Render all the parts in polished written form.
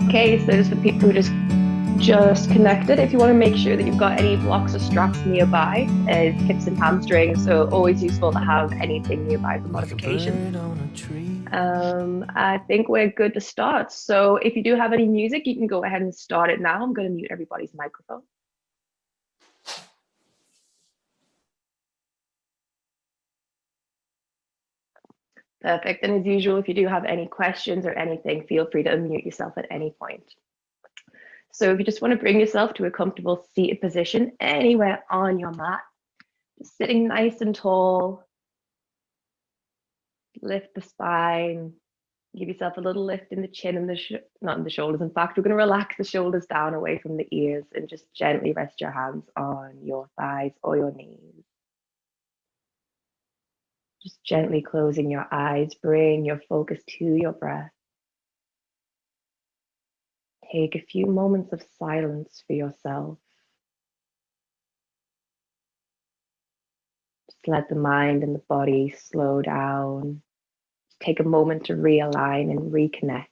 Okay, so just for the people who just connected, if you want to make sure that you've got any blocks or straps nearby, hips and hamstrings, so always useful to have anything nearby for modification. I think we're good to start. So if you do have any music, you can go ahead and start it now. I'm going to mute everybody's microphone. Perfect. And as usual, if you do have any questions or anything, feel free to unmute yourself at any point. So if you just want to bring yourself to a comfortable seated position anywhere on your mat, just sitting nice and tall, lift the spine, give yourself a little lift in the chin and not in the shoulders. In fact, we're going to relax the shoulders down away from the ears and just gently rest your hands on your thighs or your knees. Just gently closing your eyes, bring your focus to your breath. Take a few moments of silence for yourself. Just let the mind and the body slow down. Take a moment to realign and reconnect.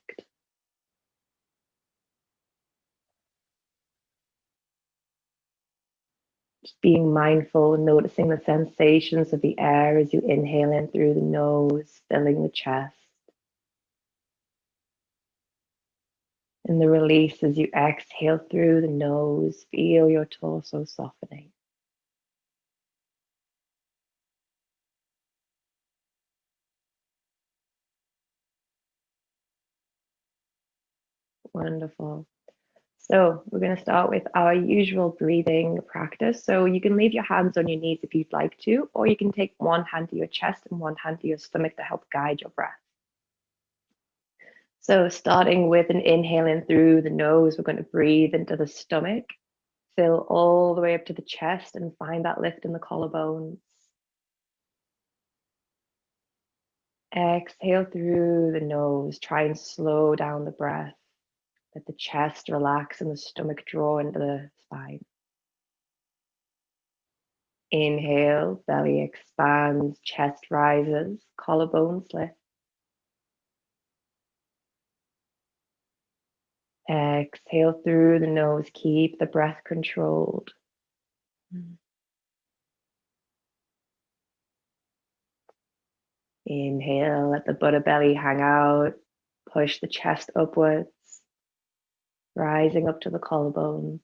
Just being mindful and noticing the sensations of the air as you inhale in through the nose, filling the chest. And the release as you exhale through the nose, feel your torso softening. Wonderful. So we're going to start with our usual breathing practice. So you can leave your hands on your knees if you'd like to, or you can take one hand to your chest and one hand to your stomach to help guide your breath. So starting with an inhale in through the nose, we're going to breathe into the stomach, fill all the way up to the chest and find that lift in the collarbones. Exhale through the nose, try and slow down the breath. Let the chest relax and the stomach draw into the spine. Inhale, belly expands, chest rises, collarbones lift. Exhale through the nose, keep the breath controlled. Inhale, let the Buddha belly hang out, push the chest upwards, rising up to the collarbone.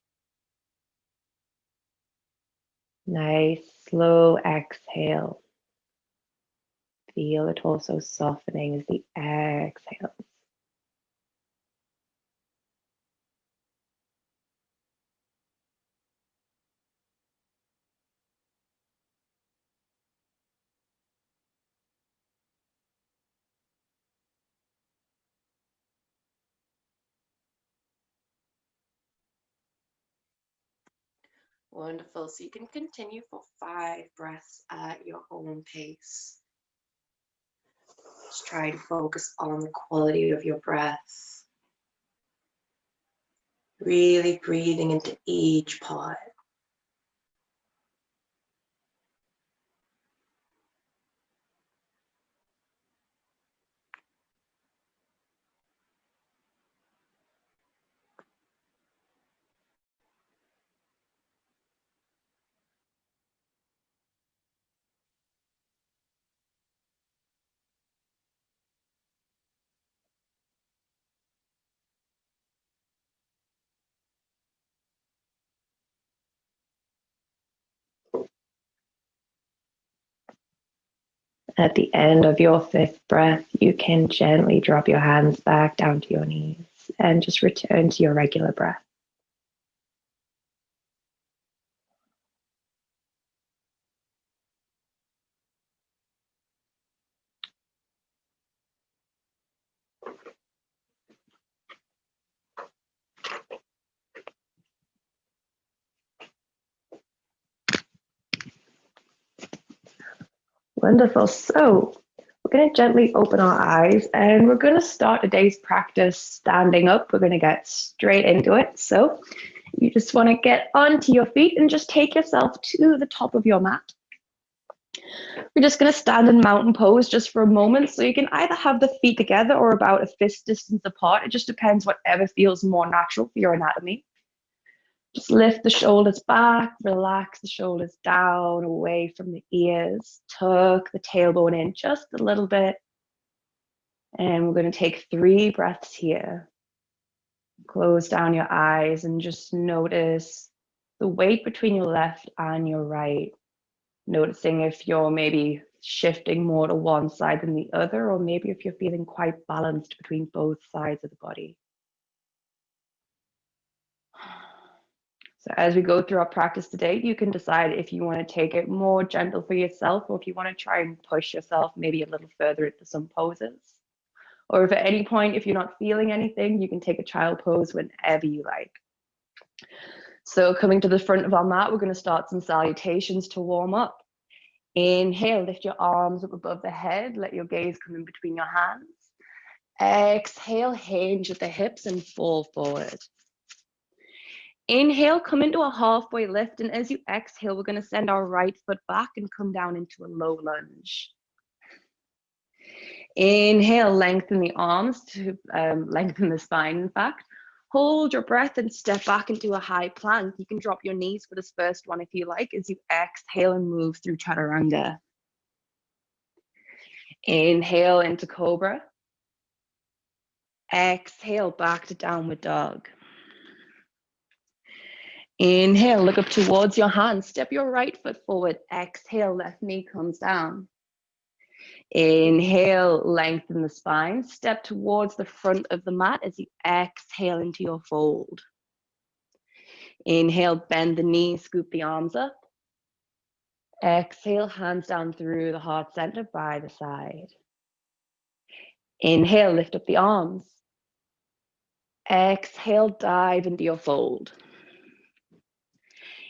Nice, slow exhale. Feel the torso softening as the air exhales. Wonderful. So you can continue for 5 breaths at your own pace. Just try to focus on the quality of your breath. Really breathing into each part. At the end of your 5th breath, you can gently drop your hands back down to your knees and just return to your regular breath. Wonderful. So we're going to gently open our eyes and we're going to start today's practice standing up. We're going to get straight into it. So you just want to get onto your feet and just take yourself to the top of your mat. We're just going to stand in mountain pose just for a moment. So you can either have the feet together or about a fist distance apart. It just depends whatever feels more natural for your anatomy. Just lift the shoulders back, relax the shoulders down, away from the ears. Tuck the tailbone in just a little bit. And we're going to take 3 breaths here. Close down your eyes and just notice the weight between your left and your right. Noticing if you're maybe shifting more to one side than the other, or maybe if you're feeling quite balanced between both sides of the body. So as we go through our practice today, you can decide if you want to take it more gentle for yourself, or if you want to try and push yourself maybe a little further into some poses. Or if at any point, if you're not feeling anything, you can take a child pose whenever you like. So coming to the front of our mat, we're going to start some salutations to warm up. Inhale, lift your arms up above the head. Let your gaze come in between your hands. Exhale, hinge at the hips and fall forward. Inhale, come into a halfway lift. And as you exhale, we're going to send our right foot back and come down into a low lunge. Inhale, lengthen the arms to lengthen the spine, in fact. Hold your breath and step back into a high plank. You can drop your knees for this first one if you like, as you exhale and move through chaturanga. Inhale into cobra. Exhale back to downward dog. Inhale, look up towards your hands. Step your right foot forward. Exhale, left knee comes down. Inhale, lengthen the spine. Step towards the front of the mat as you exhale into your fold. Inhale, bend the knees, scoop the arms up. Exhale, hands down through the heart center by the side. Inhale, lift up the arms. Exhale, dive into your fold.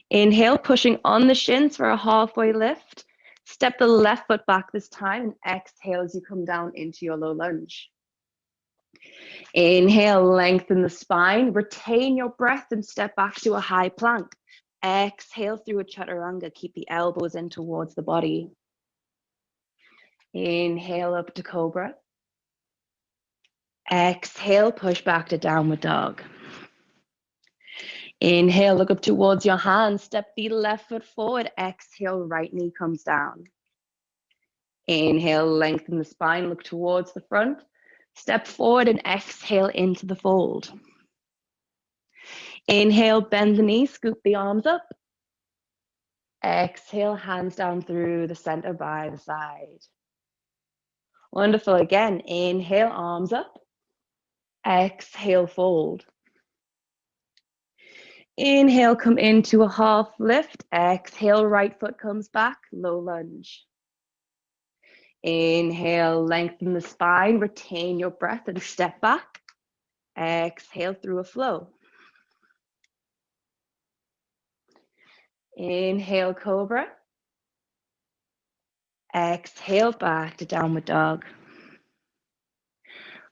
Inhale, pushing on the shins for a halfway lift. Step the left foot back this time and exhale as you come down into your low lunge. Inhale, lengthen the spine, retain your breath and step back to a high plank. Exhale through a chaturanga, keep the elbows in towards the body. Inhale up to cobra. Exhale, push back to downward dog. Inhale, look up towards your hands, step the left foot forward. Exhale, right knee comes down. Inhale, lengthen the spine, look towards the front. Step forward and exhale into the fold. Inhale, bend the knee, scoop the arms up. Exhale, hands down through the center by the side. Wonderful. Again, inhale, arms up. Exhale, fold. Inhale, come into a half lift. Exhale, right foot comes back, low lunge. Inhale, lengthen the spine, retain your breath and step back. Exhale through a flow. Inhale, cobra. Exhale, back to downward dog.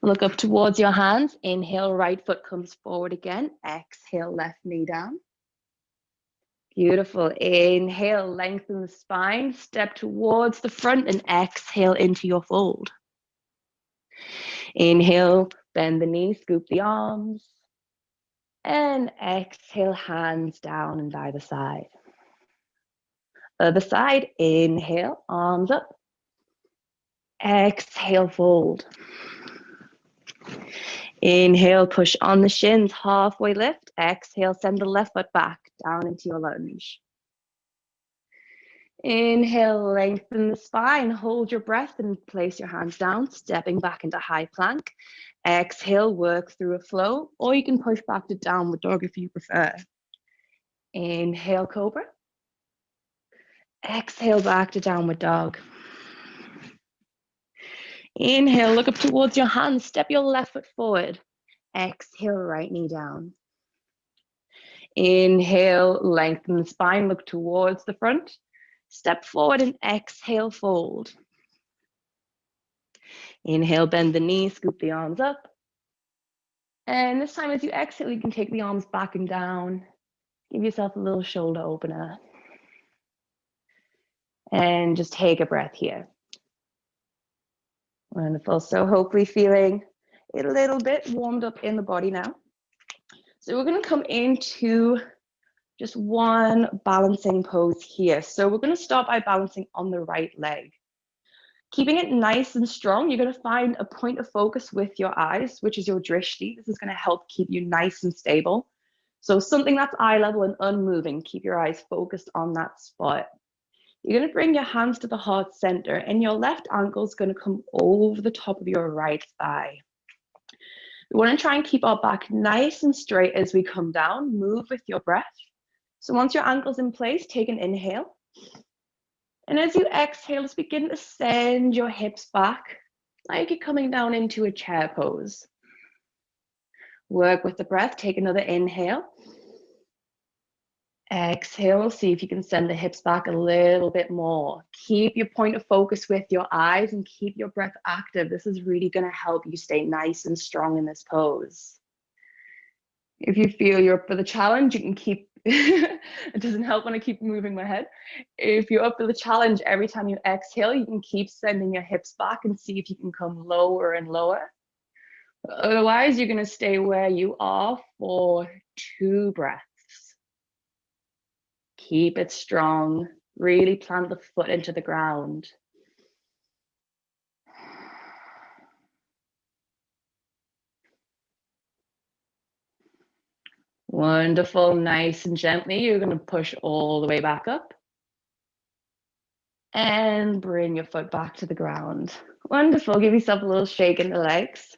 Look up towards your hands. Inhale, right foot comes forward again. Exhale, left knee down. Beautiful. Inhale, lengthen the spine. Step towards the front and exhale into your fold. Inhale, bend the knee, scoop the arms. And exhale, hands down and by the side. Other side, inhale, arms up. Exhale, fold. Inhale, push on the shins, halfway lift. Exhale, send the left foot back down into your lunge. Inhale, lengthen the spine, hold your breath and place your hands down, stepping back into high plank. Exhale, work through a flow, or you can push back to downward dog if you prefer. Inhale, cobra. Exhale, back to downward dog. Inhale, look up towards your hands, step your left foot forward. Exhale, right knee down. Inhale, lengthen the spine, look towards the front. Step forward and exhale, fold. Inhale, bend the knee, scoop the arms up. And this time as you exhale, you can take the arms back and down. Give yourself a little shoulder opener. And just take a breath here. Wonderful. So hopefully feeling a little bit warmed up in the body now. So we're going to come into just one balancing pose here. So we're going to start by balancing on the right leg. Keeping it nice and strong, you're going to find a point of focus with your eyes, which is your drishti. This is going to help keep you nice and stable. So something that's eye level and unmoving, keep your eyes focused on that spot. You're going to bring your hands to the heart center, and your left ankle is going to come over the top of your right thigh. We want to try and keep our back nice and straight as we come down. Move with your breath. So once your ankle's in place, take an inhale. And as you exhale, just begin to send your hips back like you're coming down into a chair pose. Work with the breath. Take another inhale. Exhale. See if you can send the hips back a little bit more. Keep your point of focus with your eyes and keep your breath active. This is really going to help you stay nice and strong in this pose. If you feel you're up for the challenge, you can keep, it doesn't help when I keep moving my head. If you're up for the challenge, every time you exhale, you can keep sending your hips back and see if you can come lower and lower. Otherwise, you're going to stay where you are for 2 breaths. Keep it strong. Really plant the foot into the ground. Wonderful. Nice and gently, you're going to push all the way back up. And bring your foot back to the ground. Wonderful. Give yourself a little shake in the legs.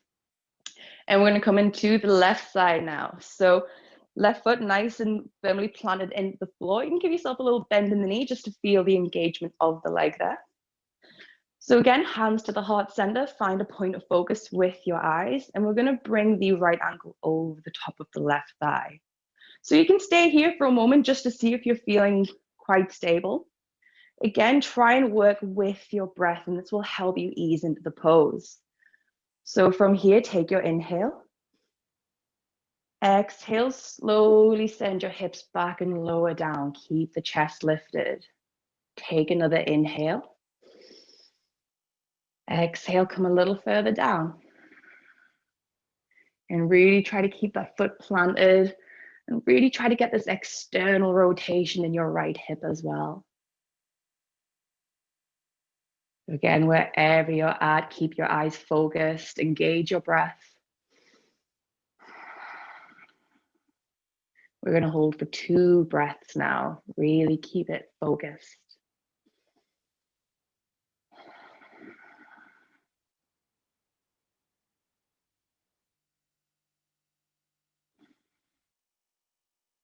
And we're going to come into the left side now. So left foot nice and firmly planted into the floor. You can give yourself a little bend in the knee just to feel the engagement of the leg there. So again, hands to the heart center. Find a point of focus with your eyes. And we're going to bring the right ankle over the top of the left thigh. So you can stay here for a moment just to see if you're feeling quite stable. Again, try and work with your breath, and this will help you ease into the pose. So from here, take your inhale. Exhale, slowly send your hips back and lower down. Keep the chest lifted. Take another inhale. Exhale, come a little further down. And really try to keep that foot planted and really try to get this external rotation in your right hip as well. Again, wherever you're at, keep your eyes focused, engage your breath. We're going to hold for 2 breaths now. Really keep it focused.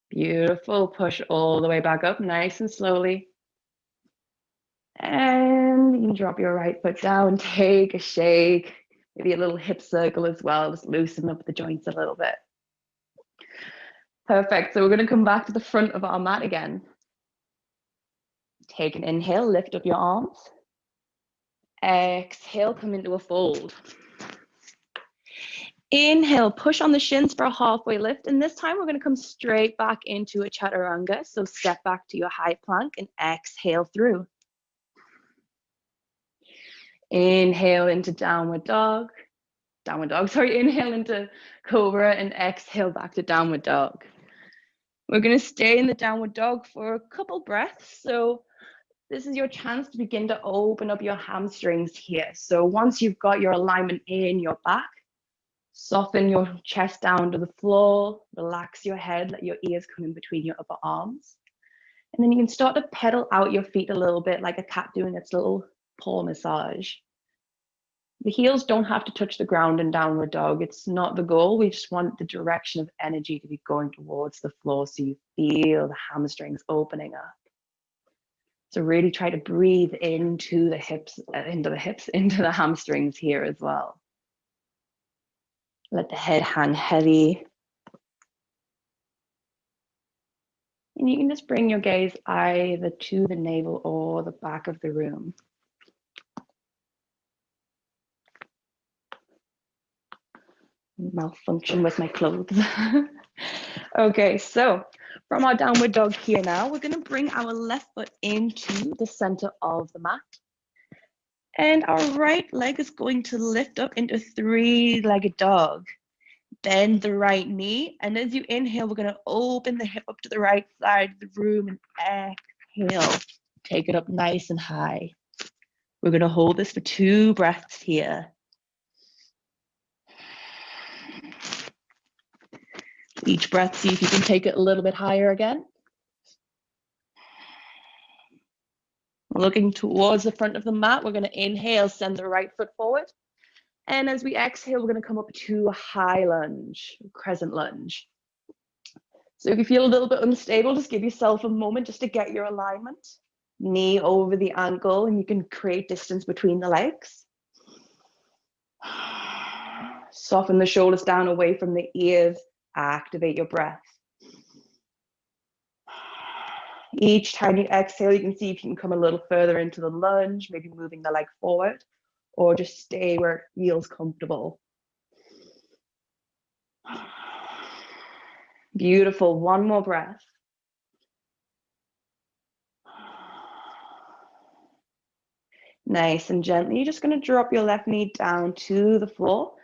Beautiful. Push all the way back up, nice and slowly. And you can drop your right foot down, take a shake, maybe a little hip circle as well, just loosen up the joints a little bit. Perfect. So we're going to come back to the front of our mat again. Take an inhale, lift up your arms. Exhale, come into a fold. Inhale, push on the shins for a halfway lift. And this time we're going to come straight back into a chaturanga. So step back to your high plank and exhale through. Inhale into downward dog. Inhale into cobra and exhale back to downward dog. We're going to stay in the downward dog for a couple breaths. So this is your chance to begin to open up your hamstrings here. So once you've got your alignment in your back, soften your chest down to the floor, relax your head, let your ears come in between your upper arms. And then you can start to pedal out your feet a little bit like a cat doing its little paw massage. The heels don't have to touch the ground in downward dog. It's not the goal. We just want the direction of energy to be going towards the floor so you feel the hamstrings opening up. So really try to breathe into the hamstrings here as well. Let the head hang heavy. And you can just bring your gaze either to the navel or the back of the room. Malfunction with my clothes. Okay, so From our downward dog here now, we're going to bring our left foot into the center of the mat. And our right leg is going to lift up into three-legged dog. Bend the right knee, and as you inhale, we're going to open the hip up to the right side of the room and exhale. Take it up nice and high. We're going to hold this for 2 breaths here. Each breath, see if you can take it a little bit higher again. Looking towards the front of the mat, we're going to inhale, send the right foot forward. And as we exhale, we're going to come up to a high lunge, crescent lunge. So if you feel a little bit unstable, just give yourself a moment just to get your alignment. Knee over the ankle, and you can create distance between the legs. Soften the shoulders down away from the ears. Activate your breath. Each time you exhale, you can see if you can come a little further into the lunge, maybe moving the leg forward, or just stay where it feels comfortable. Beautiful. One more breath. Nice and gently, you're just going to drop your left knee down to the floor,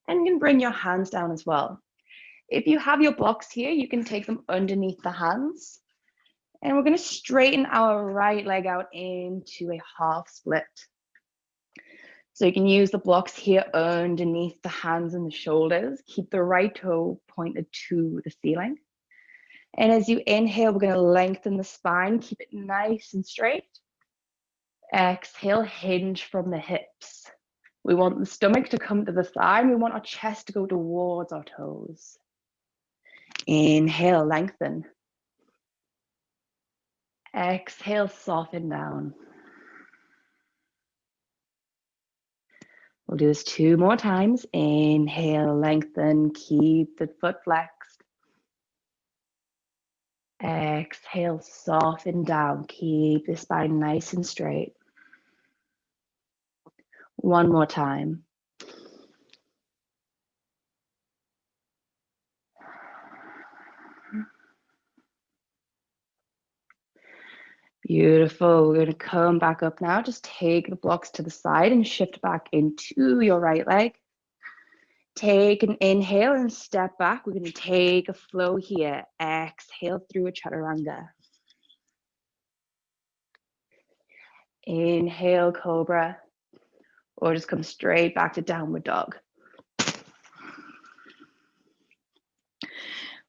and you can bring your hands down as well. If you have your blocks here, you can take them underneath the hands. And we're going to straighten our right leg out into a half split. So you can use the blocks here underneath the hands and the shoulders. Keep the right toe pointed to the ceiling. And as you inhale, we're going to lengthen the spine. Keep it nice and straight. Exhale, hinge from the hips. We want the stomach to come to the side. We want our chest to go towards our toes. Inhale, lengthen. Exhale, soften down. We'll do this 2 more times. Inhale, lengthen, keep the foot flexed. Exhale, soften down, keep the spine nice and straight. 1 more time. Beautiful. We're going to come back up now. Just take the blocks to the side and shift back into your right leg. Take an inhale and step back. We're going to take a flow here. Exhale through a chaturanga. Inhale, cobra, or just come straight back to downward dog.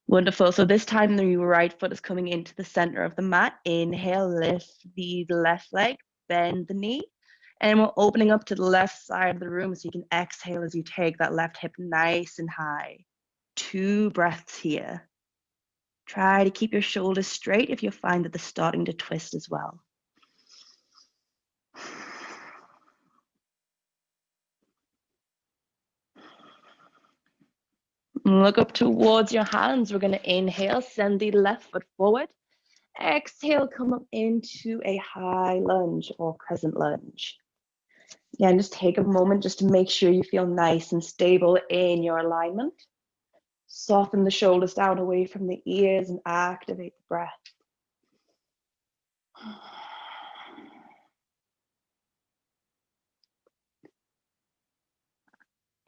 Wonderful. So this time the right foot is coming into the center of the mat. Inhale, lift the left leg, bend the knee, and we're opening up to the left side of the room so you can exhale as you take that left hip nice and high. 2 breaths here. Try to keep your shoulders straight if you find that they're starting to twist as well. Look up towards your hands. We're going to inhale, send the left foot forward. Exhale, come up into a high lunge or crescent lunge. Again, just take a moment just to make sure you feel nice and stable in your alignment. Soften the shoulders down away from the ears and activate the breath.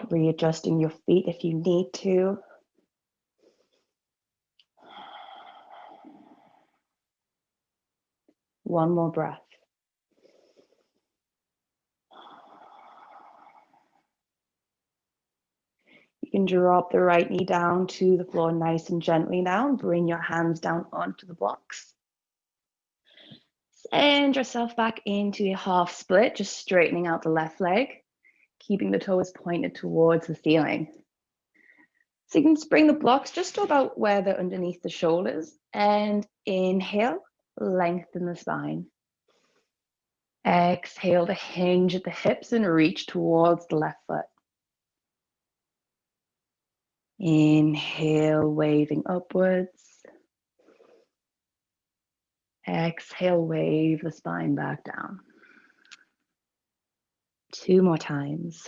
Readjusting your feet if you need to. One more breath. You can drop the right knee down to the floor nice and gently now and bring your hands down onto the blocks. Send yourself back into a half split, just straightening out the left leg, keeping the toes pointed towards the ceiling. So you can just bring the blocks just to about where they're underneath the shoulders, and inhale, lengthen the spine. Exhale to hinge at the hips and reach towards the left foot. Inhale, waving upwards. Exhale, wave the spine back down. 2 more times.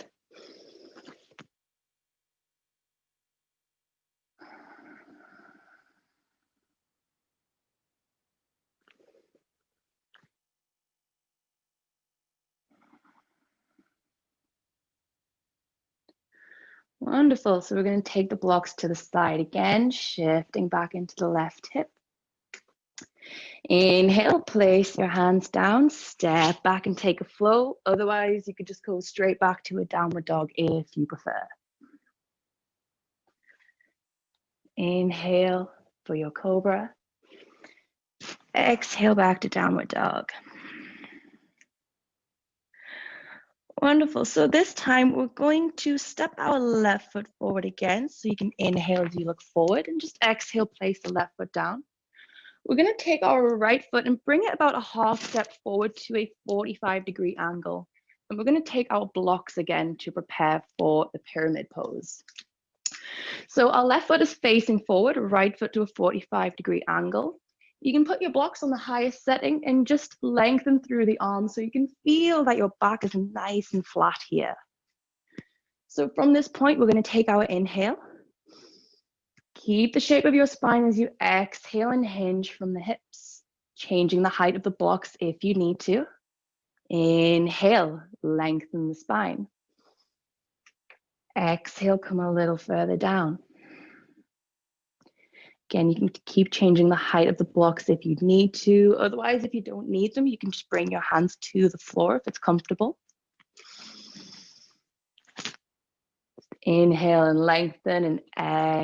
Wonderful. So we're going to take the blocks to the side again, shifting back into the left hip. Inhale, place your hands down, step back and take a flow. Otherwise, you could just go straight back to a downward dog if you prefer. Inhale for your cobra. Exhale back to downward dog. Wonderful. So this time we're going to step our left foot forward again. So you can inhale as you look forward and just exhale, place the left foot down. We're going to take our right foot and bring it about a half step forward to a 45-degree angle. And we're going to take our blocks again to prepare for the pyramid pose. So our left foot is facing forward, right foot to a 45-degree angle. You can put your blocks on the highest setting and just lengthen through the arms so you can feel that your back is nice and flat here. So from this point, we're going to take our inhale. Keep the shape of your spine as you exhale and hinge from the hips, changing the height of the blocks if you need to. Inhale, lengthen the spine. Exhale, come a little further down. Again, you can keep changing the height of the blocks if you need to. Otherwise, if you don't need them, you can just bring your hands to the floor if it's comfortable. Inhale and lengthen, and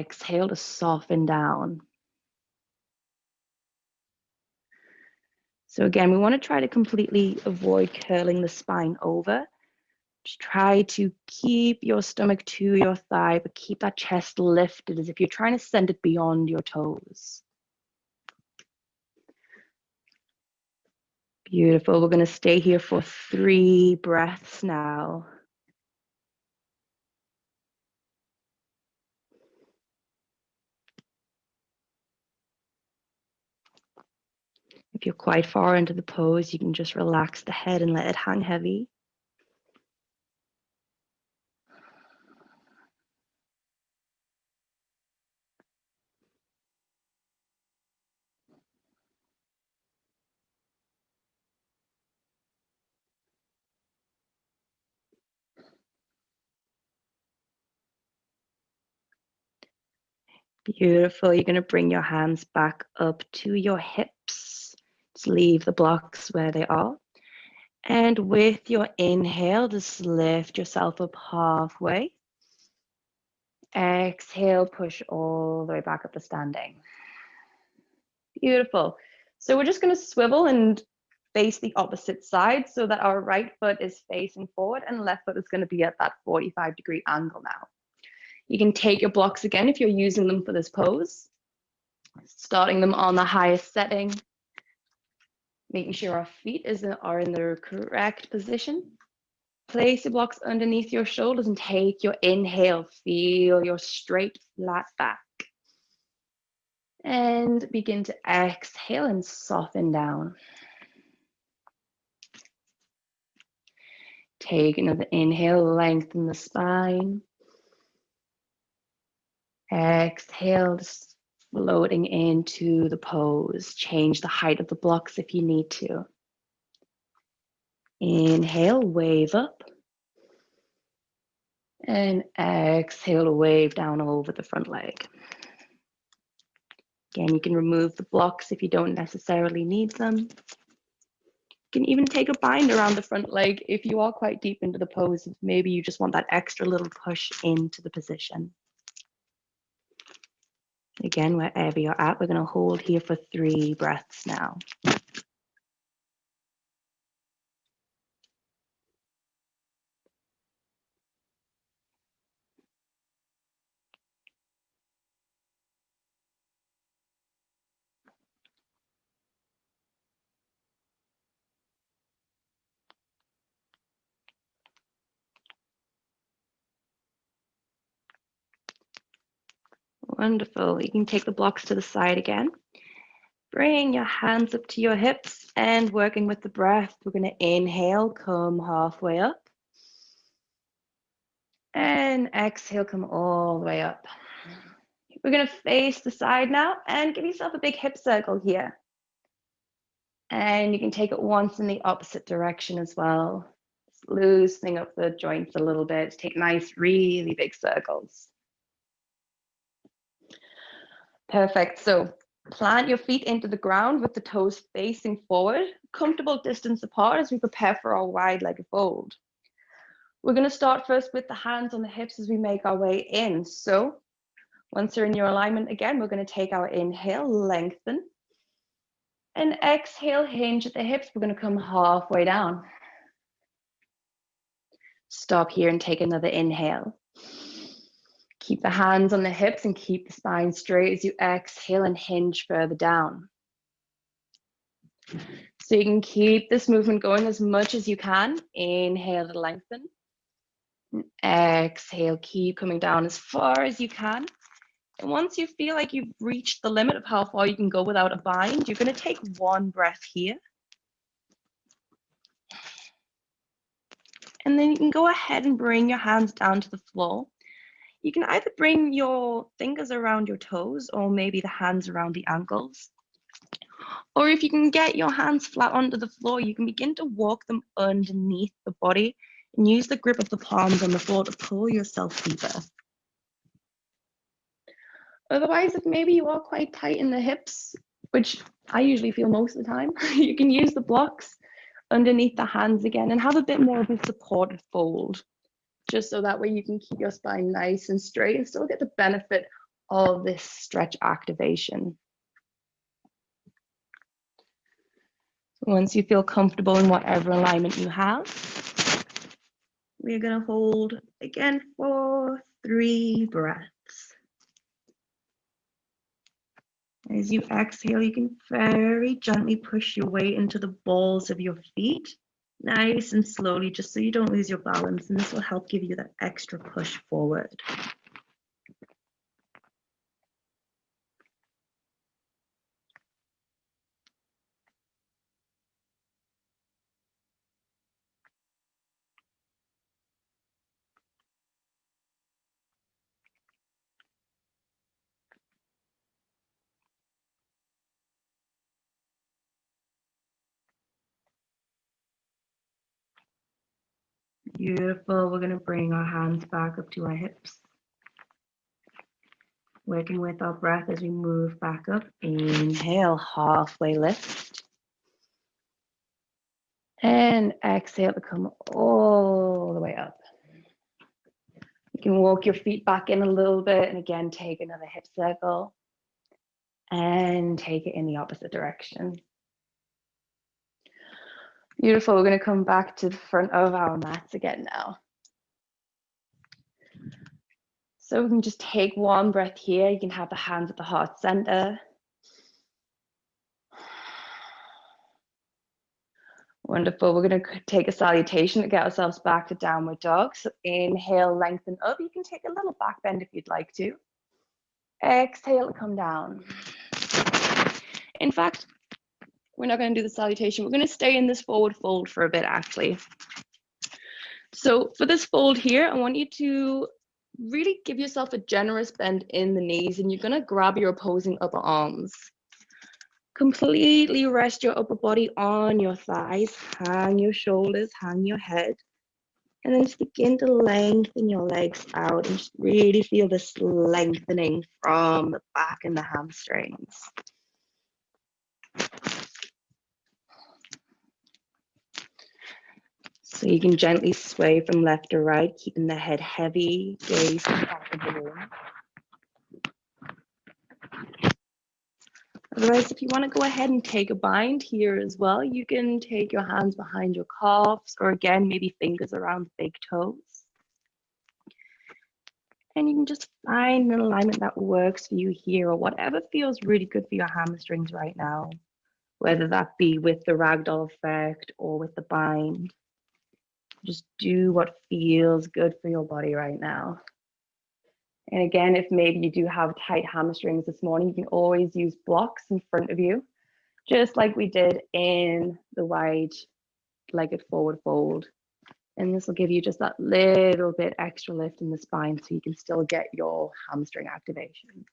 exhale to soften down. So again, we want to try to completely avoid curling the spine over. Just try to keep your stomach to your thigh, but keep that chest lifted as if you're trying to send it beyond your toes. Beautiful. We're going to stay here for 3 breaths now. If you're quite far into the pose, you can just relax the head and let it hang heavy. Beautiful. You're going to bring your hands back up to your hips. Just leave the blocks where they are. And with your inhale, just lift yourself up halfway. Exhale, push all the way back up to standing. Beautiful. So we're just going to swivel and face the opposite side so that our right foot is facing forward and left foot is going to be at that 45-degree angle now. You can take your blocks again if you're using them for this pose, starting them on the highest setting, making sure our feet are in the correct position. Place your blocks underneath your shoulders and take your inhale. Feel your straight, flat back. And begin to exhale and soften down. Take another inhale, lengthen the spine. Exhale, just floating into the pose. Change the height of the blocks if you need to. Inhale, wave up. And exhale to wave down over the front leg. Again, you can remove the blocks if you don't necessarily need them. You can even take a bind around the front leg if you are quite deep into the pose. Maybe you just want that extra little push into the position. Again, wherever you're at, we're going to hold here for 3 breaths now. Wonderful. You can take the blocks to the side again. Bring your hands up to your hips and working with the breath, we're going to inhale, come halfway up. And exhale, come all the way up. We're going to face the side now and give yourself a big hip circle here. And you can take it once in the opposite direction as well. loosening up the joints a little bit. Take nice, really big circles. Perfect. So plant your feet into the ground with the toes facing forward, comfortable distance apart as we prepare for our wide-legged fold. We're going to start first with the hands on the hips as we make our way in. So once you're in your alignment again, we're going to take our inhale, lengthen, and exhale, hinge at the hips. We're going to come halfway down. Stop here and take another inhale. Keep the hands on the hips and keep the spine straight as you exhale and hinge further down. So you can keep this movement going as much as you can. Inhale to lengthen. And exhale, keep coming down as far as you can. And once you feel like you've reached the limit of how far you can go without a bind, you're going to take one breath here. And then you can go ahead and bring your hands down to the floor. You can either bring your fingers around your toes or maybe the hands around the ankles. Or if you can get your hands flat onto the floor, you can begin to walk them underneath the body and use the grip of the palms on the floor to pull yourself deeper. Otherwise, if maybe you are quite tight in the hips, which I usually feel most of the time, you can use the blocks underneath the hands again and have a bit more of a supported fold, just so that way you can keep your spine nice and straight and still get the benefit of this stretch activation. Once you feel comfortable in whatever alignment you have, we're going to hold again for 3 breaths. As you exhale, you can very gently push your weight into the balls of your feet, nice and slowly, just so you don't lose your balance, and this will help give you that extra push forward. Beautiful. We're going to bring our hands back up to our hips. Working with our breath as we move back up. Inhale, halfway lift. And exhale to come all the way up. You can walk your feet back in a little bit and again, take another hip circle and take it in the opposite direction. Beautiful. We're going to come back to the front of our mats again now. So we can just take one breath here. You can have the hands at the heart center. Wonderful. We're going to take a salutation to get ourselves back to downward dog. So inhale, lengthen up. You can take a little back bend if you'd like to. Exhale to come down. In fact, we're not going to do the salutation. We're going to stay in this forward fold for a bit, actually. So for this fold here, I want you to really give yourself a generous bend in the knees, and you're going to grab your opposing upper arms. Completely rest your upper body on your thighs, hang your shoulders, hang your head, and then just begin to lengthen your legs out and just really feel this lengthening from the back and the hamstrings. So you can gently sway from left to right, keeping the head heavy, gaze back of the room. Otherwise, if you want to go ahead and take a bind here as well, you can take your hands behind your calves, or again, maybe fingers around the big toes. And you can just find an alignment that works for you here, or whatever feels really good for your hamstrings right now, whether that be with the ragdoll effect or with the bind. Just do what feels good for your body right now. And again, if maybe you do have tight hamstrings this morning, you can always use blocks in front of you, just like we did in the wide-legged forward fold. And this will give you just that little bit extra lift in the spine so you can still get your hamstring activation.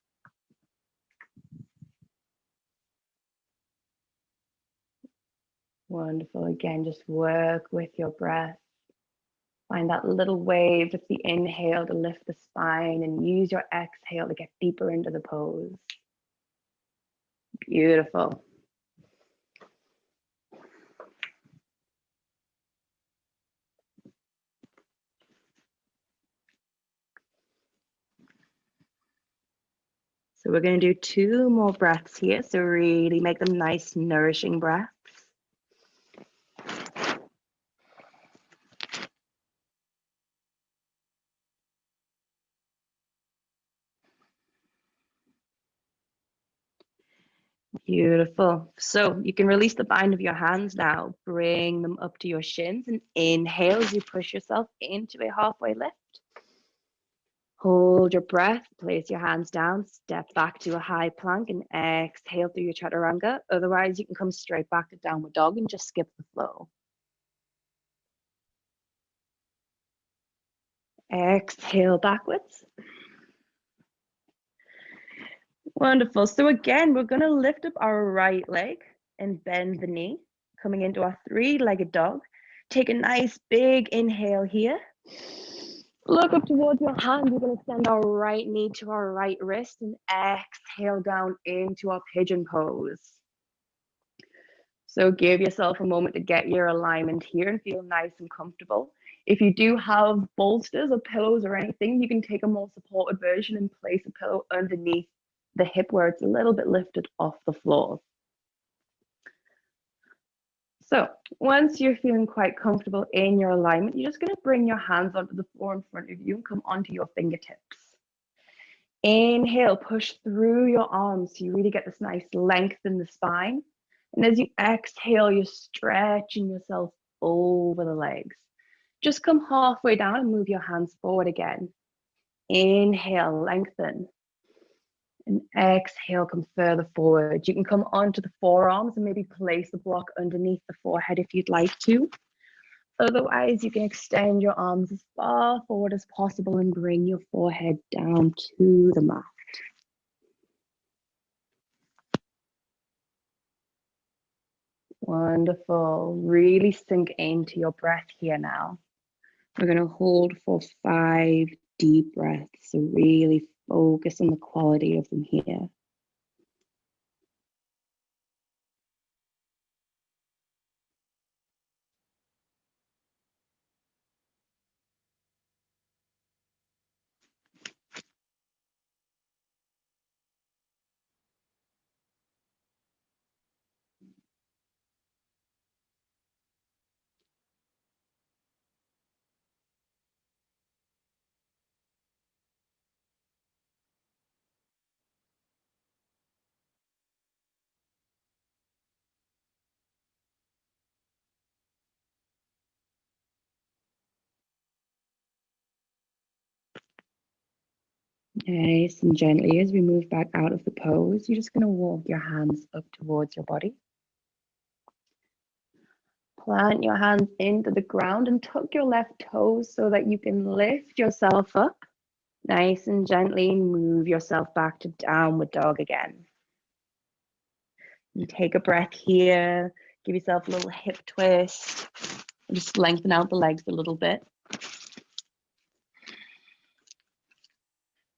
Wonderful. Again, just work with your breath. Find that little wave with the inhale to lift the spine and use your exhale to get deeper into the pose. Beautiful. So we're going to do 2 more breaths here. So really make them nice, nourishing breaths. Beautiful. So you can release the bind of your hands now. Bring them up to your shins and inhale as you push yourself into a halfway lift. Hold your breath, place your hands down, step back to a high plank and exhale through your chaturanga. Otherwise, you can come straight back to downward dog and just skip the flow. Exhale backwards. Wonderful. So again, we're going to lift up our right leg and bend the knee, coming into our 3-legged dog. Take a nice big inhale here. Look up towards your hand. We're going to extend our right knee to our right wrist and exhale down into our pigeon pose. So give yourself a moment to get your alignment here and feel nice and comfortable. If you do have bolsters or pillows or anything, you can take a more supported version and place a pillow underneath the hip where it's a little bit lifted off the floor. So once you're feeling quite comfortable in your alignment, you're just going to bring your hands onto the floor in front of you and come onto your fingertips. Inhale, push through your arms so you really get this nice length in the spine. And as you exhale, you're stretching yourself over the legs. Just come halfway down and move your hands forward again. Inhale, lengthen. And exhale, come further forward. You can come onto the forearms and maybe place the block underneath the forehead if you'd like to. Otherwise, you can extend your arms as far forward as possible and bring your forehead down to the mat. Wonderful. Really sink into your breath here now. We're going to hold for 5 deep breaths. So really focus on the quality of them here. Nice and gently as we move back out of the pose, you're just going to walk your hands up towards your body. Plant your hands into the ground and tuck your left toes so that you can lift yourself up. Nice and gently move yourself back to downward dog again. You take a breath here, give yourself a little hip twist, and just lengthen out the legs a little bit.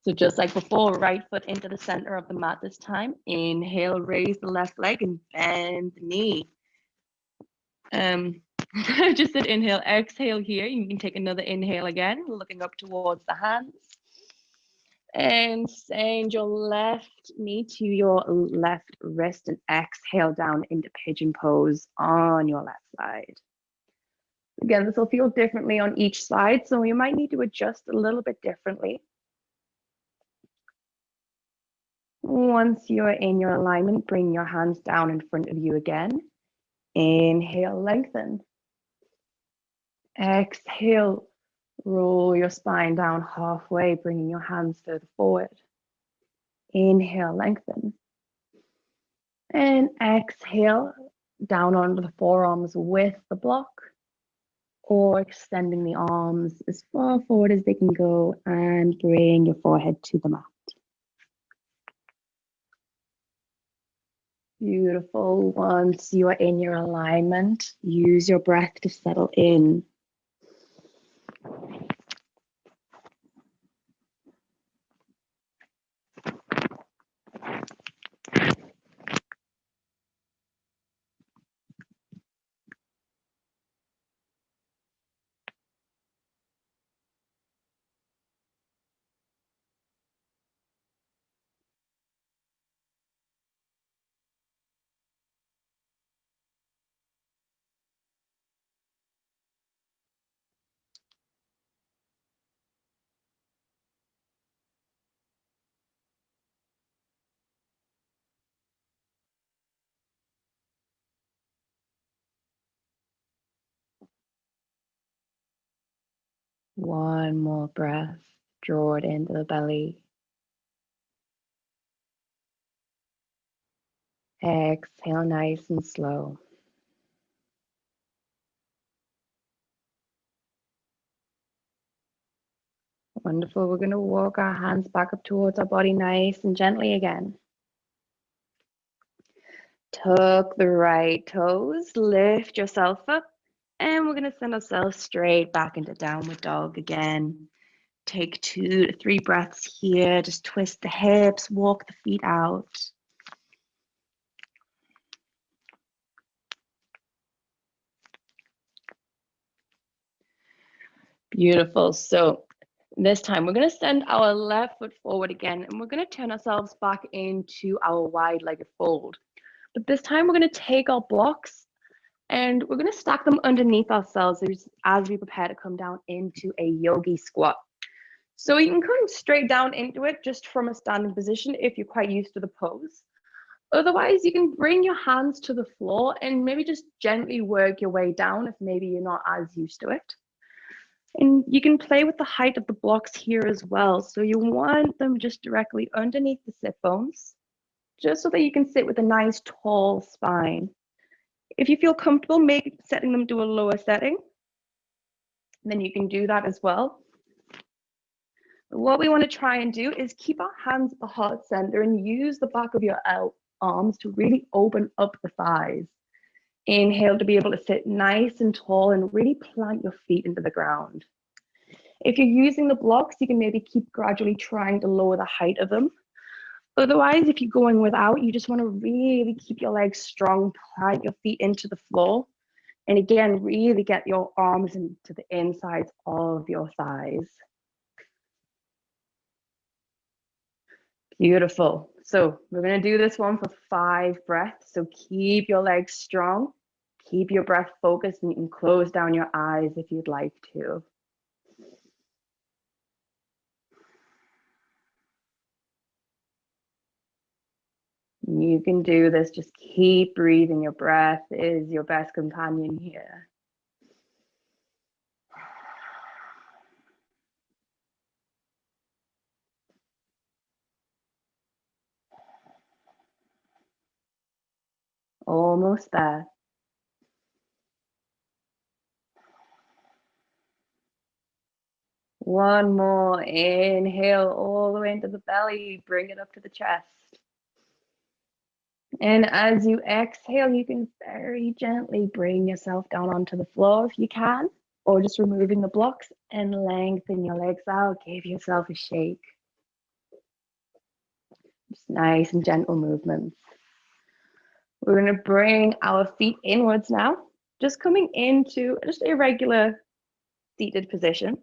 So just like before, right foot into the center of the mat this time. Inhale, raise the left leg and bend the knee. I just said inhale, exhale here. You can take another inhale again, looking up towards the hands. And send your left knee to your left wrist and exhale down into pigeon pose on your left side. Again, this will feel differently on each side, so you might need to adjust a little bit differently. Once you're in your alignment, bring your hands down in front of you again. Inhale, lengthen. Exhale, roll your spine down halfway, bringing your hands further forward. Inhale, lengthen. And exhale, down onto the forearms with the block, or extending the arms as far forward as they can go and bring your forehead to the mat. Beautiful. Once you are in your alignment, use your breath to settle in. One more breath. Draw it into the belly. Exhale nice and slow. Wonderful. We're going to walk our hands back up towards our body nice and gently again. Tuck the right toes, lift yourself up, and we're going to send ourselves straight back into downward dog again. Take 2 to 3 breaths here. Just twist the hips, walk the feet out. Beautiful. So this time we're going to send our left foot forward again, and we're going to turn ourselves back into our wide-legged fold. But this time we're going to take our blocks and we're going to stack them underneath ourselves as we prepare to come down into a yogi squat. So you can come straight down into it just from a standing position if you're quite used to the pose. Otherwise, you can bring your hands to the floor and maybe just gently work your way down if maybe you're not as used to it. And you can play with the height of the blocks here as well. So you want them just directly underneath the sit bones, just so that you can sit with a nice tall spine. If you feel comfortable, maybe setting them to a lower setting, then you can do that as well. What we want to try and do is keep our hands at the heart center and use the back of your arms to really open up the thighs. Inhale to be able to sit nice and tall and really plant your feet into the ground. If you're using the blocks, you can maybe keep gradually trying to lower the height of them. Otherwise, if you're going without, you just want to really keep your legs strong, plant your feet into the floor. And again, really get your arms into the insides of your thighs. Beautiful. So we're going to do this one for 5 breaths. So keep your legs strong. Keep your breath focused, and you can close down your eyes if you'd like to. You can do this. Just keep breathing. Your breath is your best companion here. Almost there. One more. Inhale all the way into the belly. Bring it up to the chest. And as you exhale, you can very gently bring yourself down onto the floor if you can, or just removing the blocks and lengthen your legs out. Give yourself a shake. Just nice and gentle movements. We're going to bring our feet inwards now, just coming into just a regular seated position.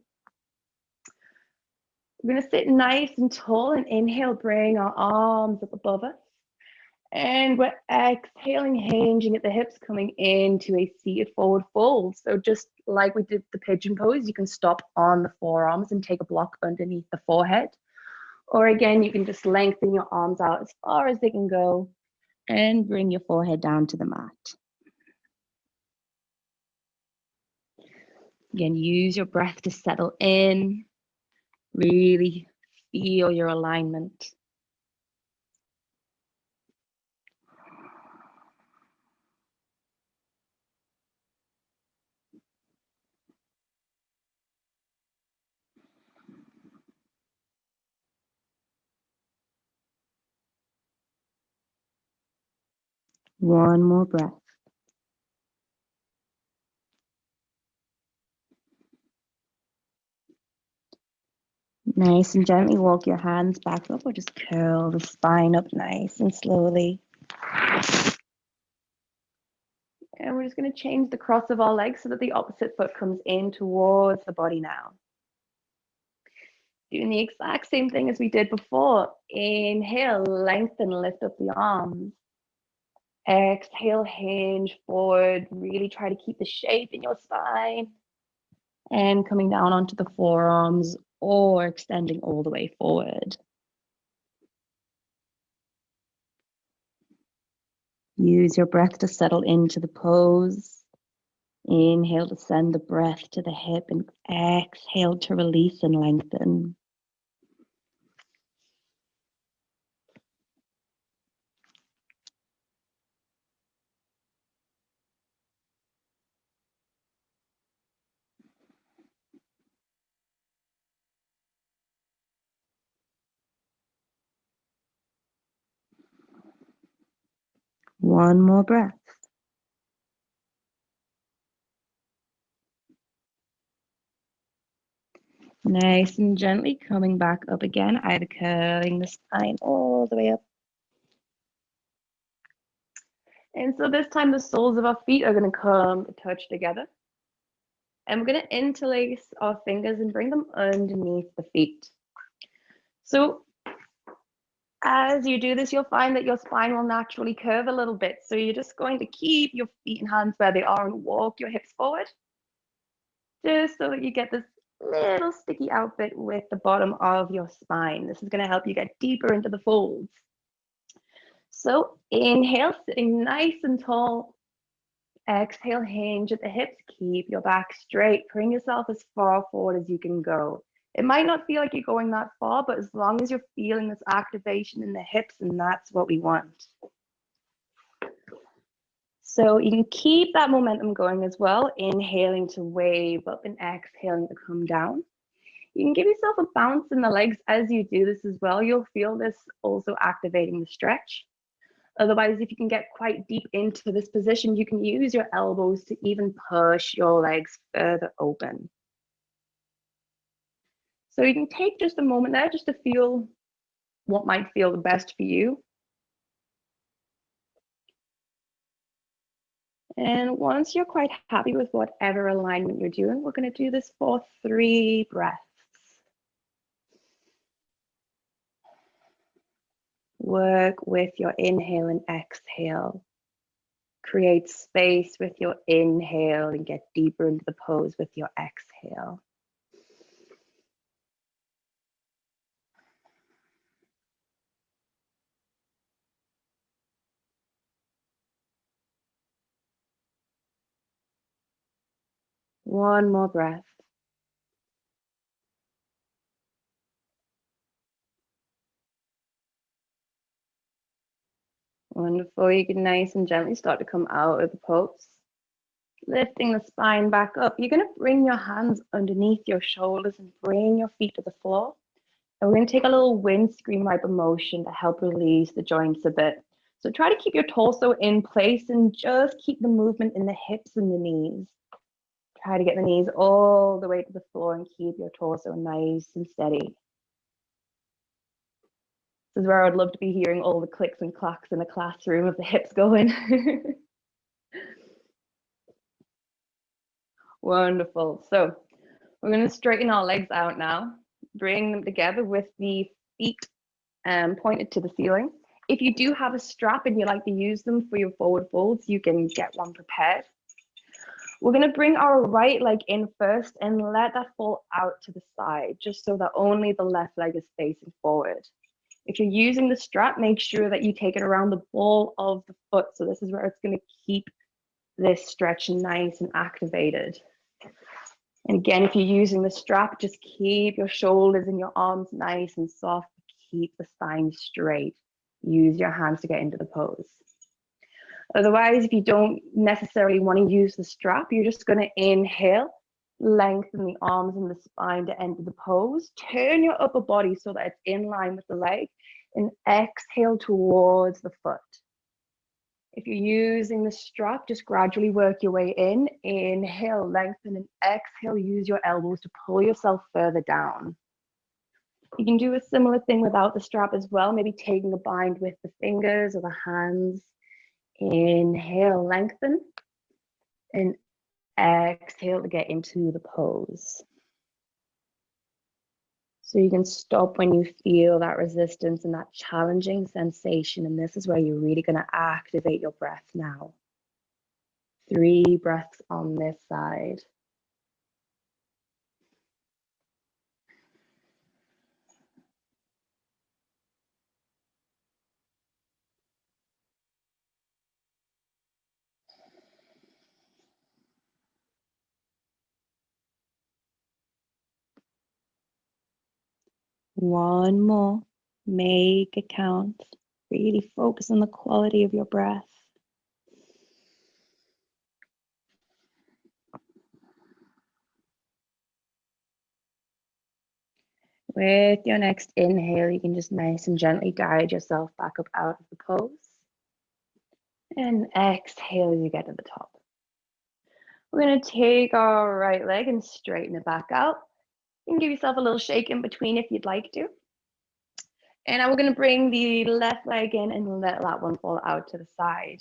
We're going to sit nice and tall and inhale, bring our arms up above us. And we're exhaling, hinging at the hips, coming into a seated forward fold. So just like we did the pigeon pose, you can stop on the forearms and take a block underneath the forehead. Or again, you can just lengthen your arms out as far as they can go and bring your forehead down to the mat. Again, use your breath to settle in. Really feel your alignment. One more breath. Nice and gently walk your hands back up or just curl the spine up nice and slowly. And we're just going to change the cross of our legs so that the opposite foot comes in towards the body now. Doing the exact same thing as we did before. Inhale, lengthen, lift up the arms. Exhale, hinge forward. Really try to keep the shape in your spine. And coming down onto the forearms or extending all the way forward. Use your breath to settle into the pose. Inhale to send the breath to the hip and exhale to release and lengthen. One more breath. Nice and gently coming back up again, either curling the spine all the way up. And so this time the soles of our feet are going to come touch together. And we're going to interlace our fingers and bring them underneath the feet. So as you do this, you'll find that your spine will naturally curve a little bit. So you're just going to keep your feet and hands where they are and walk your hips forward, just so that you get this little sticky out bit with the bottom of your spine. This is going to help you get deeper into the folds. So inhale, sitting nice and tall. Exhale, hinge at the hips. Keep your back straight. Bring yourself as far forward as you can go. It might not feel like you're going that far, but as long as you're feeling this activation in the hips, and that's what we want. So you can keep that momentum going as well, inhaling to wave up and exhaling to come down. You can give yourself a bounce in the legs as you do this as well. You'll feel this also activating the stretch. Otherwise, if you can get quite deep into this position, you can use your elbows to even push your legs further open. So you can take just a moment there just to feel what might feel the best for you. And once you're quite happy with whatever alignment you're doing, we're going to do this for 3 breaths. Work with your inhale and exhale. Create space with your inhale and get deeper into the pose with your exhale. One more breath. Wonderful. You can nice and gently start to come out of the pose. Lifting the spine back up. You're going to bring your hands underneath your shoulders and bring your feet to the floor. And we're going to take a little windscreen wiper motion to help release the joints a bit. So try to keep your torso in place and just keep the movement in the hips and the knees. Try to get the knees all the way to the floor and keep your torso nice and steady. This is where I'd love to be hearing all the clicks and clacks in a classroom of the hips going. Wonderful. So we're going to straighten our legs out now. Bring them together with the feet pointed to the ceiling. If you do have a strap and you like to use them for your forward folds, you can get one prepared. We're going to bring our right leg in first and let that fall out to the side, just so that only the left leg is facing forward. If you're using the strap, make sure that you take it around the ball of the foot. So this is where it's going to keep this stretch nice and activated. And again, if you're using the strap, just keep your shoulders and your arms nice and soft. Keep the spine straight. Use your hands to get into the pose. Otherwise, if you don't necessarily want to use the strap, you're just going to inhale, lengthen the arms and the spine to enter the pose. Turn your upper body so that it's in line with the leg, and exhale towards the foot. If you're using the strap, just gradually work your way in. Inhale, lengthen, and exhale. Use your elbows to pull yourself further down. You can do a similar thing without the strap as well, maybe taking a bind with the fingers or the hands. Inhale, lengthen, and exhale to get into the pose. So you can stop when you feel that resistance and that challenging sensation. And this is where you're really going to activate your breath now. 3 breaths on this side. One more. Make it count. Really focus on the quality of your breath. With your next inhale, you can just nice and gently guide yourself back up out of the pose. And exhale as you get to the top. We're going to take our right leg and straighten it back out. You can give yourself a little shake in between if you'd like to. And now we're going to bring the left leg in and let that one fall out to the side.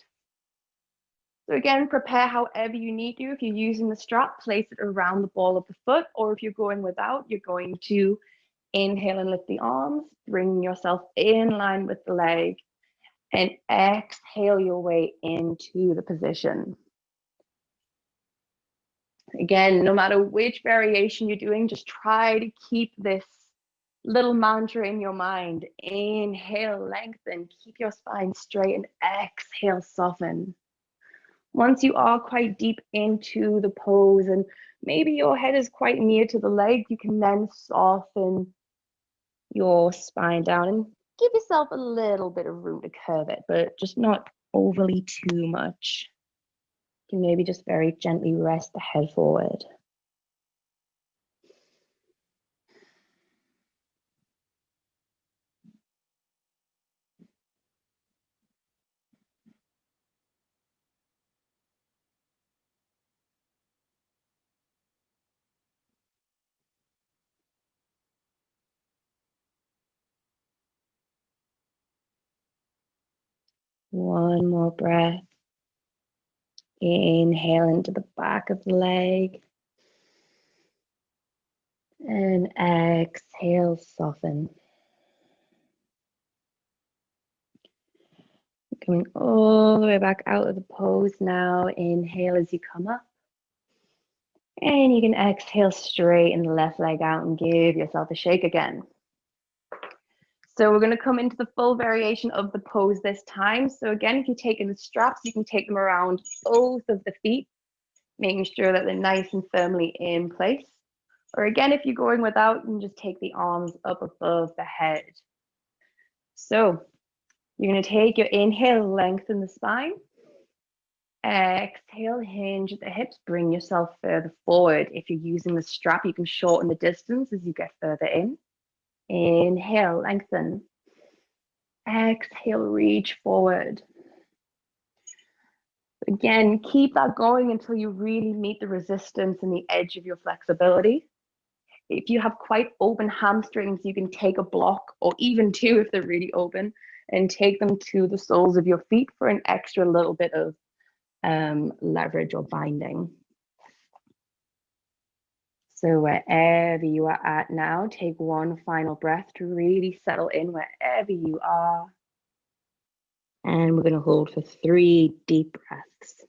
So again, prepare however you need to. If you're using the strap, place it around the ball of the foot, or if you're going without, you're going to inhale and lift the arms, bring yourself in line with the leg, and exhale your way into the position. Again, no matter which variation you're doing, just try to keep this little mantra in your mind. Inhale, lengthen, keep your spine straight, and exhale, soften. Once you are quite deep into the pose and maybe your head is quite near to the leg, you can then soften your spine down and give yourself a little bit of room to curve it, but just not overly too much. You can maybe just very gently rest the head forward. One more breath. Inhale into the back of the leg. And exhale, soften. Coming all the way back out of the pose now. Inhale as you come up. And you can exhale, straighten the left leg out and give yourself a shake again. So we're going to come into the full variation of the pose this time. So again, if you're taking the straps, you can take them around both of the feet, making sure that they're nice and firmly in place. Or again, if you're going without, you can just take the arms up above the head. So you're going to take your inhale, lengthen the spine. Exhale, hinge at the hips, bring yourself further forward. If you're using the strap, you can shorten the distance as you get further in. Inhale, lengthen. Exhale, reach forward. Again, keep that going until you really meet the resistance and the edge of your flexibility. If you have quite open hamstrings, you can take a block or even 2 if they're really open and take them to the soles of your feet for an extra little bit of leverage or binding. So wherever you are at now, take one final breath to really settle in wherever you are. And we're going to hold for 3 deep breaths.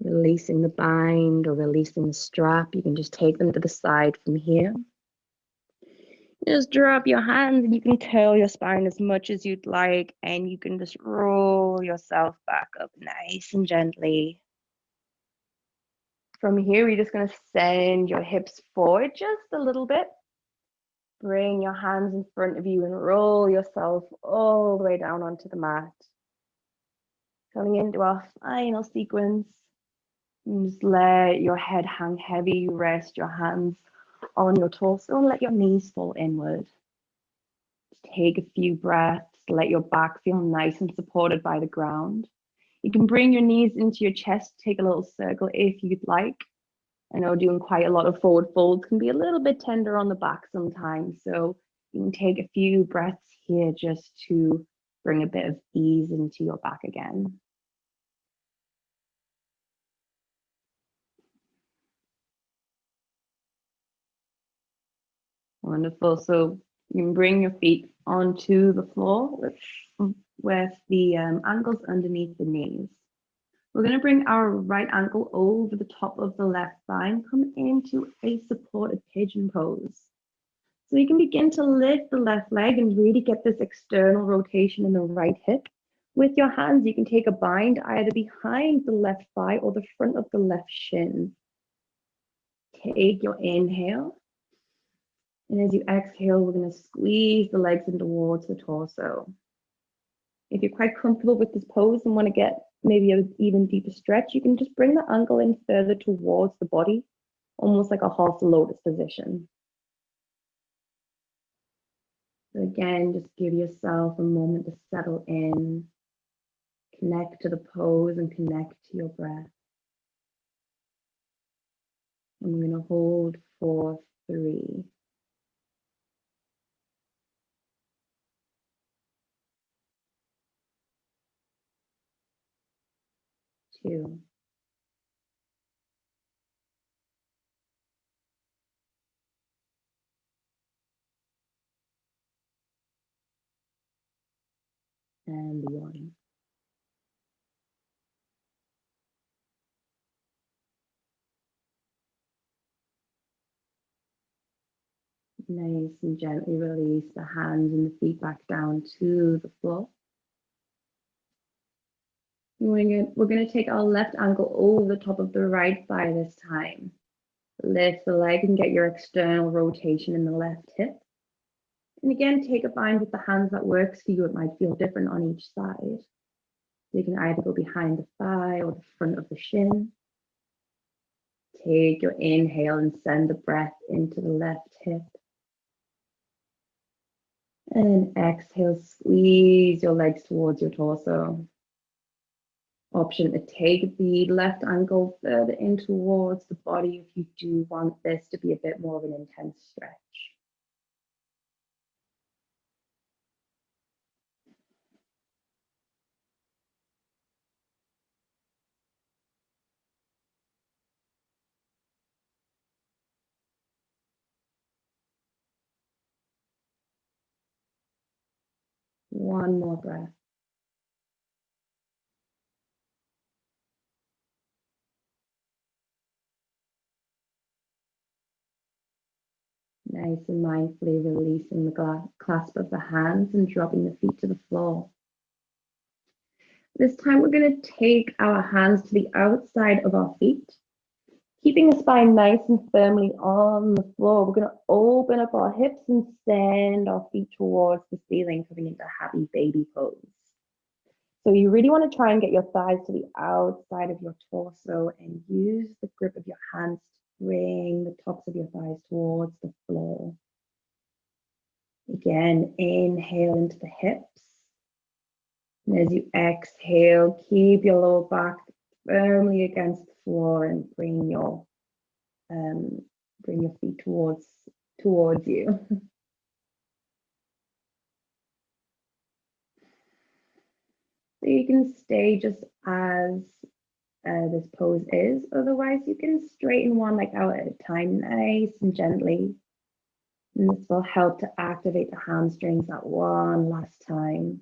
Releasing the bind or releasing the strap. You can just take them to the side from here. Just drop your hands and you can curl your spine as much as you'd like, and you can just roll yourself back up nice and gently. From here, we're just going to send your hips forward just a little bit. Bring your hands in front of you and roll yourself all the way down onto the mat. Coming into our final sequence. And just let your head hang heavy. Rest your hands on your torso and let your knees fall inward. Just take a few breaths. Let your back feel nice and supported by the ground. You can bring your knees into your chest. Take a little circle if you'd like. I know doing quite a lot of forward folds can be a little bit tender on the back sometimes. So you can take a few breaths here just to bring a bit of ease into your back again. Wonderful. So you can bring your feet onto the floor with the ankles underneath the knees. We're going to bring our right ankle over the top of the left thigh and come into a supported pigeon pose. So you can begin to lift the left leg and really get this external rotation in the right hip. With your hands, you can take a bind either behind the left thigh or the front of the left shin. Take your inhale. And as you exhale, we're going to squeeze the legs in towards the torso. If you're quite comfortable with this pose and want to get maybe an even deeper stretch, you can just bring the ankle in further towards the body, almost like a half lotus position. So again, just give yourself a moment to settle in, connect to the pose and connect to your breath. And we're going to hold for 3, 2, and 1. Nice and gently release the hands and the feet back down to the floor. We're going to take our left ankle over the top of the right thigh this time. Lift the leg and get your external rotation in the left hip. And again, take a bind with the hands that works for you. It might feel different on each side. So you can either go behind the thigh or the front of the shin. Take your inhale and send the breath into the left hip. And exhale, squeeze your legs towards your torso. Option to take the left ankle further in towards the body if you do want this to be a bit more of an intense stretch. One more breath. Nice and mindfully releasing the clasp of the hands and dropping the feet to the floor. This time we're going to take our hands to the outside of our feet. Keeping the spine nice and firmly on the floor, we're going to open up our hips and send our feet towards the ceiling, coming into happy baby pose. So you really want to try and get your thighs to the outside of your torso and use the grip of your hands to bring the tops of your thighs towards the floor. Again, inhale into the hips. And as you exhale, keep your lower back firmly against the floor and bring your feet towards you. So you can stay just as this pose is. Otherwise, you can straighten one leg out at a time, nice and gently. And this will help to activate the hamstrings that one last time.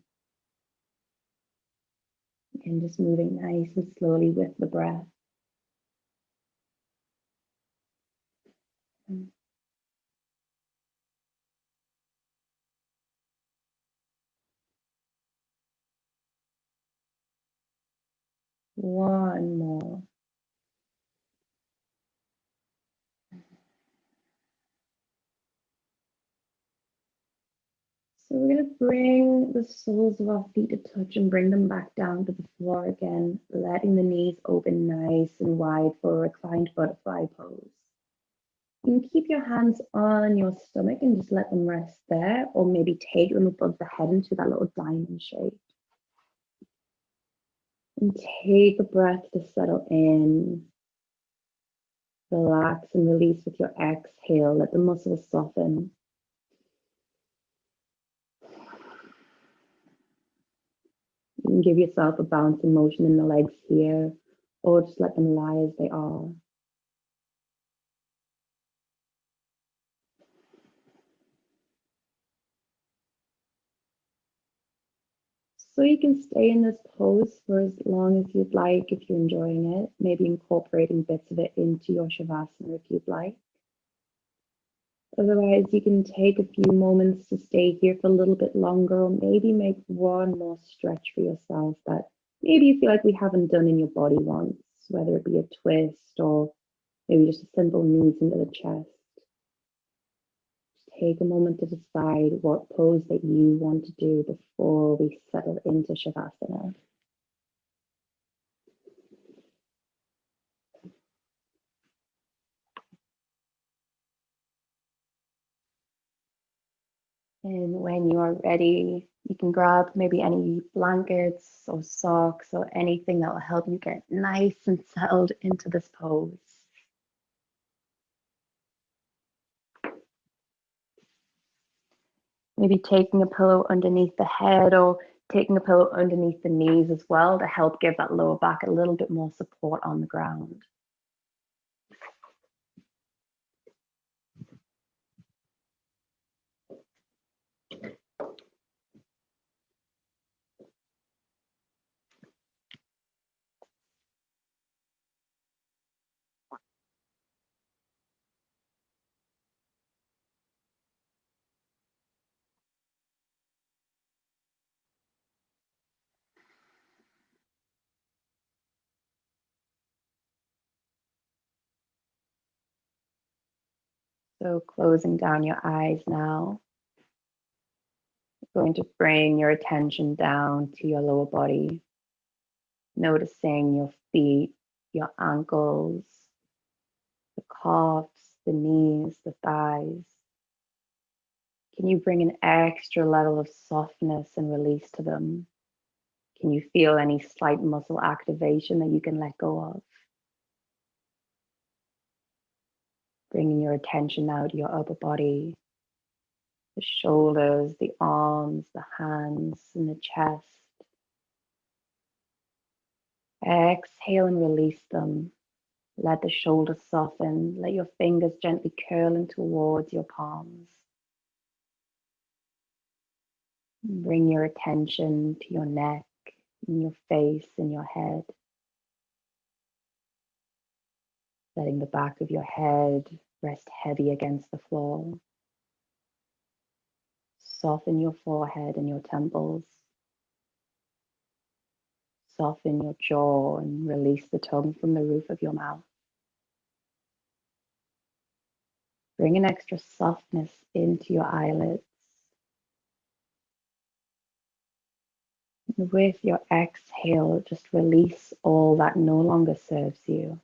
And just moving nice and slowly with the breath. One more. So we're going to bring the soles of our feet to touch and bring them back down to the floor again, letting the knees open nice and wide for a reclined butterfly pose. You can keep your hands on your stomach and just let them rest there, or maybe take them above the head into that little diamond shape. And take a breath to settle in. Relax and release with your exhale. Let the muscles soften. You can give yourself a bouncing motion in the legs here, or just let them lie as they are. So you can stay in this pose for as long as you'd like if you're enjoying it, maybe incorporating bits of it into your Shavasana if you'd like. Otherwise, you can take a few moments to stay here for a little bit longer, or maybe make one more stretch for yourself that maybe you feel like we haven't done in your body once, whether it be a twist or maybe just a simple knees into the chest. Take a moment to decide what pose that you want to do before we settle into Shavasana. And when you are ready, you can grab maybe any blankets or socks or anything that will help you get nice and settled into this pose. Maybe taking a pillow underneath the head or taking a pillow underneath the knees as well to help give that lower back a little bit more support on the ground. So closing down your eyes now, you're going to bring your attention down to your lower body, noticing your feet, your ankles, the calves, the knees, the thighs. Can you bring an extra level of softness and release to them? Can you feel any slight muscle activation that you can let go of? Bringing your attention now to your upper body, the shoulders, the arms, the hands, and the chest. Exhale and release them. Let the shoulders soften. Let your fingers gently curl in towards your palms. Bring your attention to your neck, and your face, and your head. Letting the back of your head rest heavy against the floor. Soften your forehead and your temples. Soften your jaw and release the tongue from the roof of your mouth. Bring an extra softness into your eyelids. And with your exhale, just release all that no longer serves you.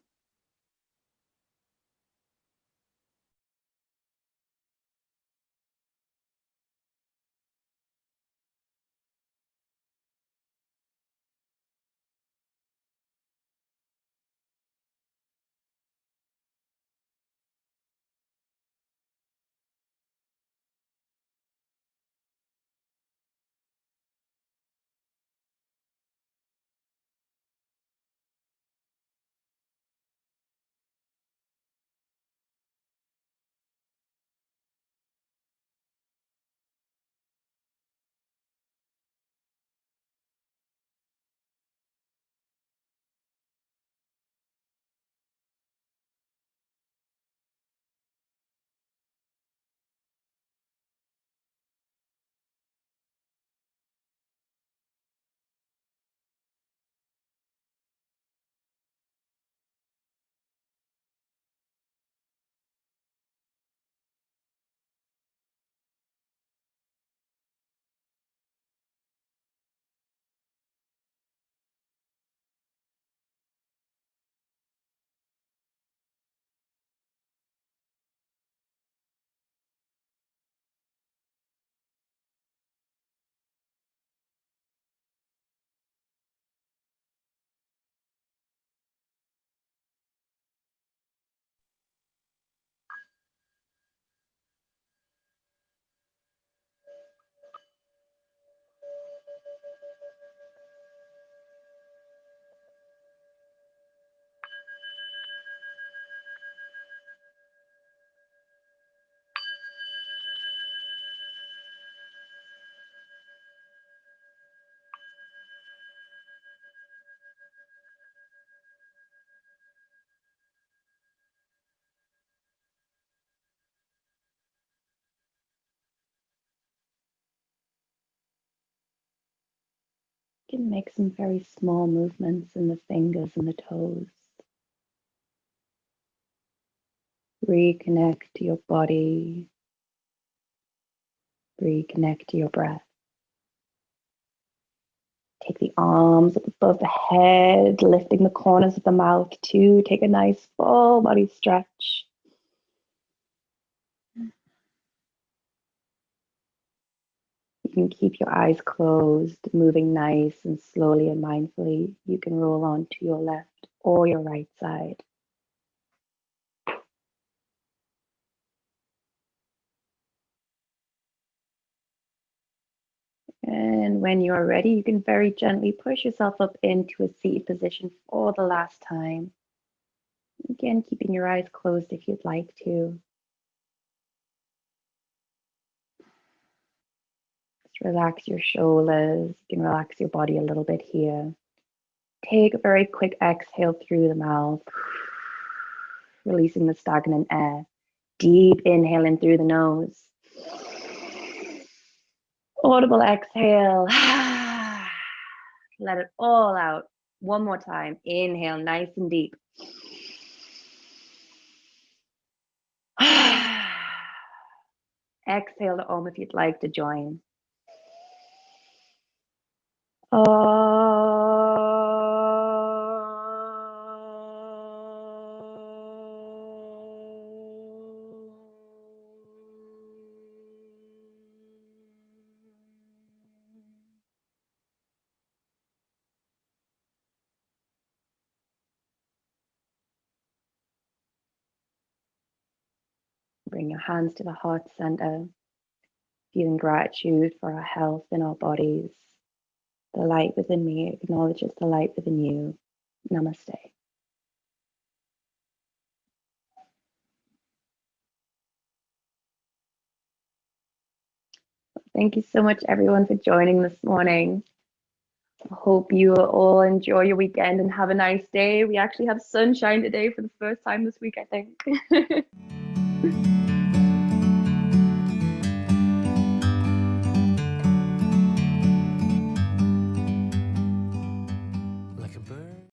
can make some very small movements in the fingers and the toes. Reconnect to your body. Reconnect to your breath. Take the arms up above the head, lifting the corners of the mouth too. Take a nice full body stretch. You can keep your eyes closed, moving nice and slowly and mindfully. You can roll on to your left or your right side. And when you are ready, you can very gently push yourself up into a seated position for the last time. Again, keeping your eyes closed if you'd like to. Just relax your shoulders. You can relax your body a little bit here. Take a very quick exhale through the mouth, releasing the stagnant air. Deep inhale in through the nose. Audible exhale. Let it all out. One more time. Inhale nice and deep. Exhale to Om if you'd like to join. Bring your hands to the heart center, feeling gratitude for our health in our bodies. The light within me acknowledges the light within you. Namaste. Thank you so much, everyone, for joining this morning. I hope you all enjoy your weekend and have a nice day. We actually have sunshine today for the first time this week, I think.